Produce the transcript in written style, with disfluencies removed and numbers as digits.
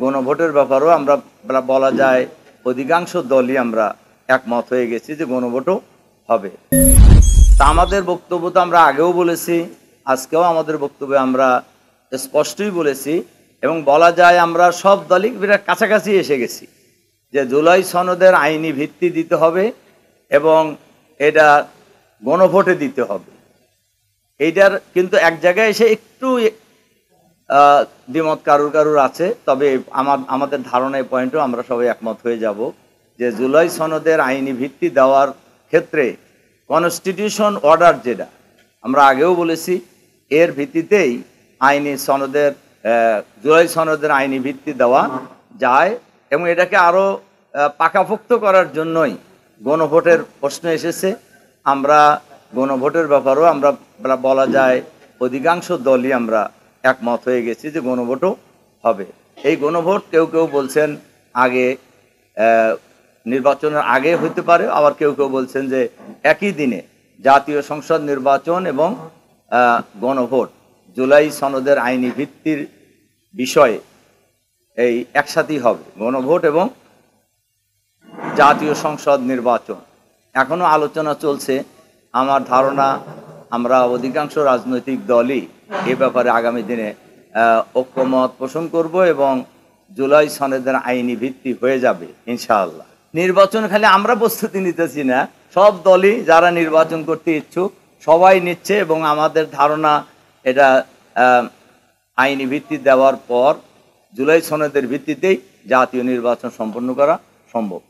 গণভোটের ব্যাপারেও আমরা বলা যায় অধিকাংশ দলই আমরা একমত হয়ে গেছি যে গণভোটও হবে। তা আমাদের বক্তব্য তো আমরা আগেও বলেছি, আজকেও আমাদের বক্তব্যে আমরা স্পষ্টই বলেছি এবং বলা যায় আমরা সব দলই বিরাট কাছাকাছি এসে গেছি যে জুলাই সনদের আইনি ভিত্তি দিতে হবে এবং এটা গণভোটে দিতে হবে। এইটার কিন্তু এক জায়গায় এসে একটু দ্বিমত কারুর আছে, তবে আমাদের ধারণা এই পয়েন্টও আমরা সবাই একমত হয়ে যাব যে জুলাই সনদের আইনি ভিত্তি দেওয়ার ক্ষেত্রে কনস্টিটিউশন অর্ডার যেটা আমরা আগেও বলেছি এর ভিত্তিতেই আইনি সনদের জুলাই সনদের আইনি ভিত্তি দেওয়া যায় এবং এটাকে আরও পাকাপোক্ত করার জন্যই গণভোটের প্রশ্ন এসেছে। আমরা গণভোটের ব্যাপারেও আমরা বলা যায় অধিকাংশ দলই আমরা একমত হয়ে গেছি যে গণভোটও হবে। এই গণভোট কেউ কেউ বলছেন আগে নির্বাচনের আগে হতে পারে, আবার কেউ কেউ বলছেন যে একই দিনে জাতীয় সংসদ নির্বাচন এবং গণভোট জুলাই সনদের আইনি ভিত্তির বিষয়ে এই একসাথেই হবে, গণভোট এবং জাতীয় সংসদ নির্বাচন। এখনো আলোচনা চলছে। আমার ধারণা আমরা অধিকাংশ রাজনৈতিক দলই এ ব্যাপারে আগামী দিনে ঐক্যমত পোষণ করব এবং জুলাই সনদের আইনি ভিত্তি হয়ে যাবে ইনশাআল্লাহ। নির্বাচন খালি আমরা প্রস্তুতি নিতেছি না, সব দলই যারা নির্বাচন করতে ইচ্ছুক সবাই নিচ্ছে এবং আমাদের ধারণা এটা আইনি ভিত্তি দেওয়ার পর জুলাই সনদের ভিত্তিতেই জাতীয় নির্বাচন সম্পন্ন করা সম্ভব।